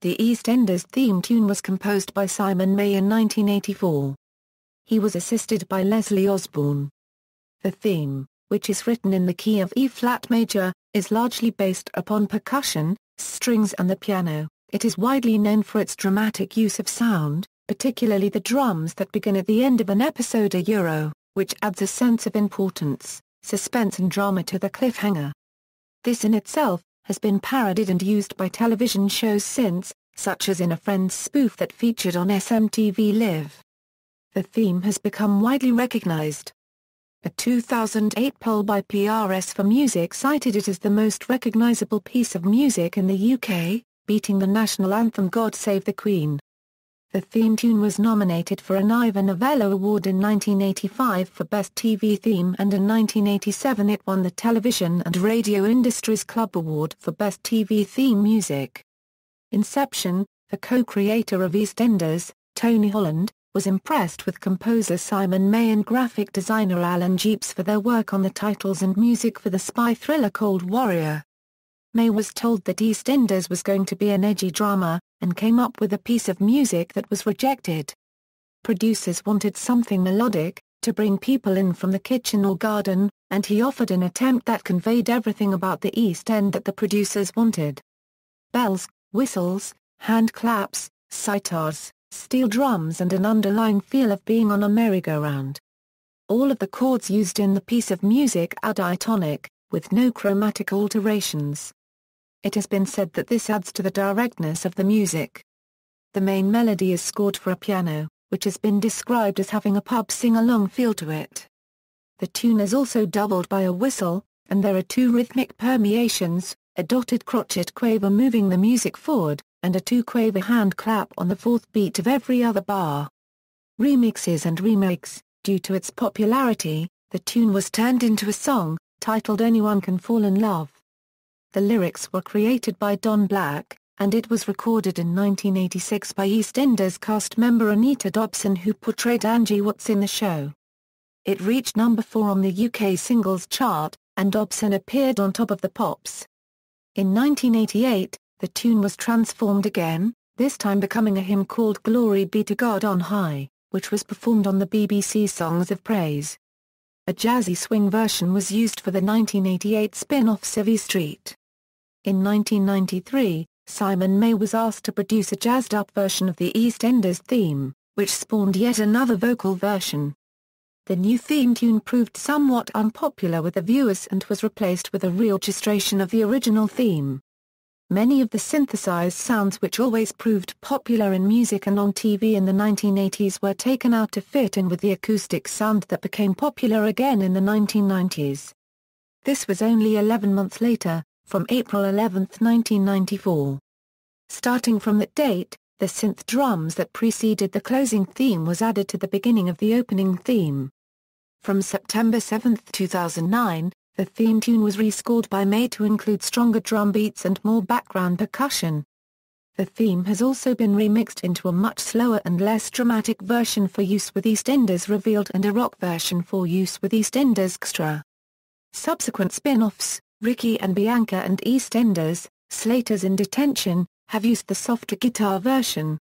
The EastEnders theme tune was composed by Simon May in 1984. He was assisted by Leslie Osborne. The theme, which is written in the key of E-flat major, is largely based upon percussion, strings and the piano. It is widely known for its dramatic use of sound, particularly the drums that begin at the end of an episode which adds a sense of importance, suspense and drama to the cliffhanger. This in itself has been parodied and used by television shows since, such as in a Friends spoof that featured on SMTV Live. The theme has become widely recognized. A 2008 poll by PRS for Music cited it as the most recognizable piece of music in the UK, beating the national anthem God Save the Queen. The theme tune was nominated for an Ivor Novello Award in 1985 for Best TV Theme, and in 1987 it won the Television and Radio Industries Club Award for Best TV Theme Music. Inception, the co-creator of EastEnders, Tony Holland, was impressed with composer Simon May and graphic designer Alan Jeeps for their work on the titles and music for the spy thriller Cold Warrior. May was told that EastEnders was going to be an edgy drama, and came up with a piece of music that was rejected. Producers wanted something melodic, to bring people in from the kitchen or garden, and he offered an attempt that conveyed everything about the East End that the producers wanted. Bells, whistles, hand claps, sitars, steel drums and an underlying feel of being on a merry-go-round. All of the chords used in the piece of music are diatonic, with no chromatic alterations. It has been said that this adds to the directness of the music. The main melody is scored for a piano, which has been described as having a pub sing-along feel to it. The tune is also doubled by a whistle, and there are two rhythmic permeations, a dotted crotchet quaver moving the music forward, and a two-quaver hand clap on the fourth beat of every other bar. Remixes and remakes. Due to its popularity, the tune was turned into a song, titled Anyone Can Fall in Love. The lyrics were created by Don Black, and it was recorded in 1986 by EastEnders cast member Anita Dobson, who portrayed Angie Watts in the show. It reached number 4 on the UK singles chart, and Dobson appeared on Top of the Pops. In 1988, the tune was transformed again, this time becoming a hymn called Glory Be to God on High, which was performed on the BBC Songs of Praise. A jazzy swing version was used for the 1988 spin-off Civvy Street. In 1993, Simon May was asked to produce a jazzed-up version of the EastEnders theme, which spawned yet another vocal version. The new theme tune proved somewhat unpopular with the viewers and was replaced with a reorchestration of the original theme. Many of the synthesized sounds which always proved popular in music and on TV in the 1980s were taken out to fit in with the acoustic sound that became popular again in the 1990s. This was only 11 months later, from April 11, 1994. Starting from that date, the synth drums that preceded the closing theme was added to the beginning of the opening theme. From September 7, 2009, the theme tune was rescored by May to include stronger drum beats and more background percussion. The theme has also been remixed into a much slower and less dramatic version for use with EastEnders Revealed and a rock version for use with EastEnders Extra. Subsequent spin-offs, Ricky and Bianca and EastEnders, Slater's in Detention, have used the softer guitar version.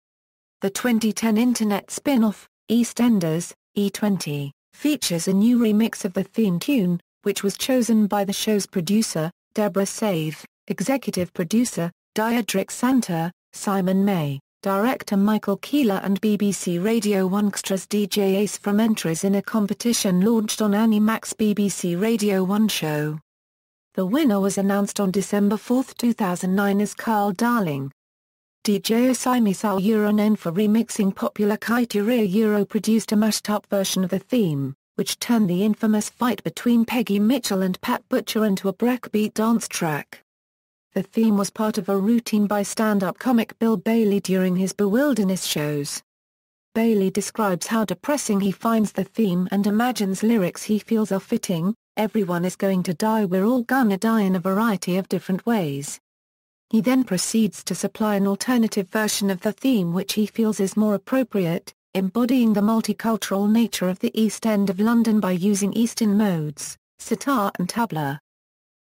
The 2010 internet spin-off, EastEnders, E20, features a new remix of the theme tune, which was chosen by the show's producer, Deborah Saith, executive producer, Diedrich Santa, Simon May, director Michael Keeler and BBC Radio 1 Extra's DJ Ace from entries in a competition launched on Annie Mac's BBC Radio 1 show. The winner was announced on December 4, 2009 as Carl Darling. DJ Osimi known for remixing popular Kaituria produced a mashed-up version of the theme, which turned the infamous fight between Peggy Mitchell and Pat Butcher into a breakbeat dance track. The theme was part of a routine by stand-up comic Bill Bailey during his Bewilderness shows. Bailey describes how depressing he finds the theme and imagines lyrics he feels are fitting: "Everyone is going to die, we're all gonna die in a variety of different ways." He then proceeds to supply an alternative version of the theme which he feels is more appropriate, embodying the multicultural nature of the East End of London by using Eastern modes, sitar and tabla.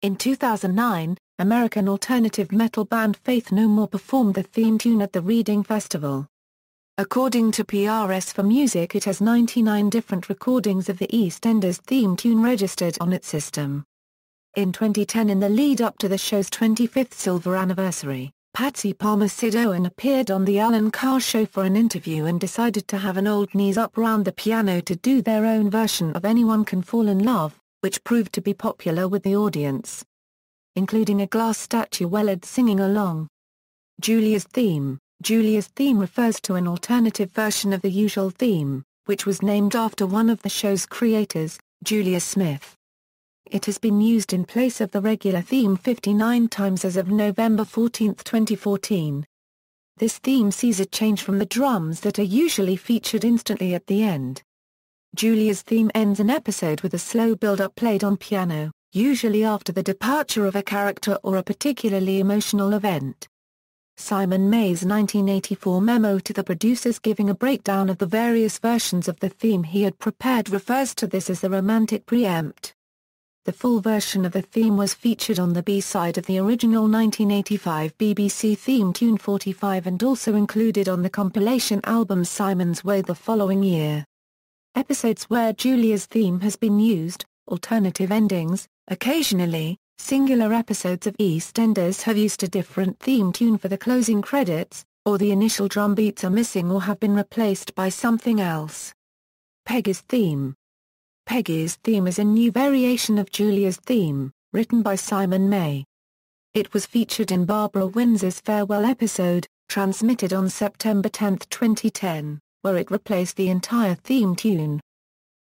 In 2009, American alternative metal band Faith No More performed the theme tune at the Reading Festival. According to PRS for Music, it has 99 different recordings of the EastEnders theme tune registered on its system. In 2010, in the lead-up to the show's 25th silver anniversary, Patsy Palmer Sid Owen appeared on The Alan Carr Show for an interview and decided to have an old knees up round the piano to do their own version of Anyone Can Fall in Love, which proved to be popular with the audience, including a glass statue Wellard singing along. Julia's theme. Julia's theme refers to an alternative version of the usual theme, which was named after one of the show's creators, Julia Smith. It has been used in place of the regular theme 59 times as of November 14, 2014. This theme sees a change from the drums that are usually featured instantly at the end. Julia's theme ends an episode with a slow build-up played on piano, usually after the departure of a character or a particularly emotional event. Simon May's 1984 memo to the producers giving a breakdown of the various versions of the theme he had prepared refers to this as the romantic preempt. The full version of the theme was featured on the B-side of the original 1985 BBC theme tune 45 and also included on the compilation album Simon's Way the following year. Episodes where Julia's theme has been used, alternative endings, occasionally, singular episodes of EastEnders have used a different theme tune for the closing credits, or the initial drum beats are missing or have been replaced by something else. Peggy's theme. Peggy's theme is a new variation of Julia's theme, written by Simon May. It was featured in Barbara Windsor's farewell episode, transmitted on September 10, 2010, where it replaced the entire theme tune.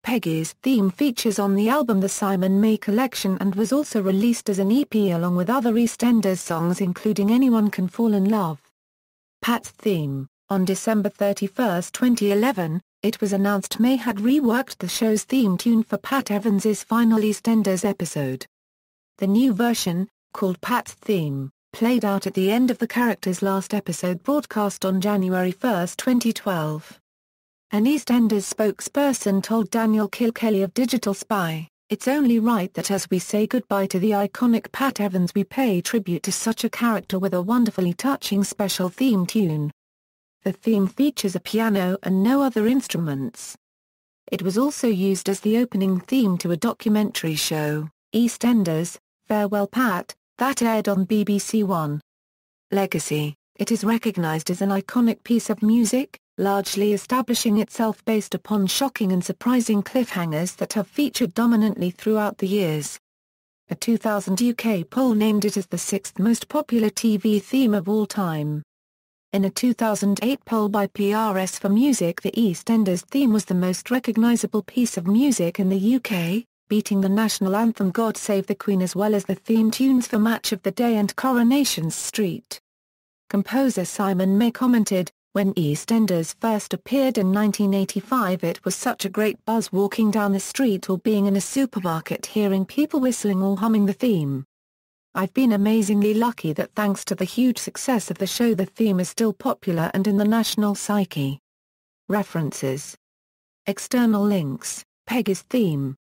Peggy's theme features on the album The Simon May Collection and was also released as an EP along with other EastEnders songs including Anyone Can Fall in Love. Pat's theme. On December 31, 2011, it was announced May had reworked the show's theme tune for Pat Evans's final EastEnders episode. The new version, called Pat's Theme, played out at the end of the character's last episode broadcast on January 1, 2012. An EastEnders spokesperson told Daniel Kilkelly of Digital Spy, "It's only right that as we say goodbye to the iconic Pat Evans we pay tribute to such a character with a wonderfully touching special theme tune." The theme features a piano and no other instruments. It was also used as the opening theme to a documentary show, EastEnders, Farewell Pat, that aired on BBC One. Legacy. It is recognised as an iconic piece of music, largely establishing itself based upon shocking and surprising cliffhangers that have featured dominantly throughout the years. A 2000 UK poll named it as the sixth most popular TV theme of all time. In a 2008 poll by PRS for Music, the EastEnders theme was the most recognisable piece of music in the UK, beating the national anthem God Save the Queen as well as the theme tunes for Match of the Day and Coronation Street. Composer Simon May commented, "When EastEnders first appeared in 1985 it was such a great buzz walking down the street or being in a supermarket hearing people whistling or humming the theme. I've been amazingly lucky that thanks to the huge success of the show the theme is still popular and in the national psyche." References. External links. Peggy's theme.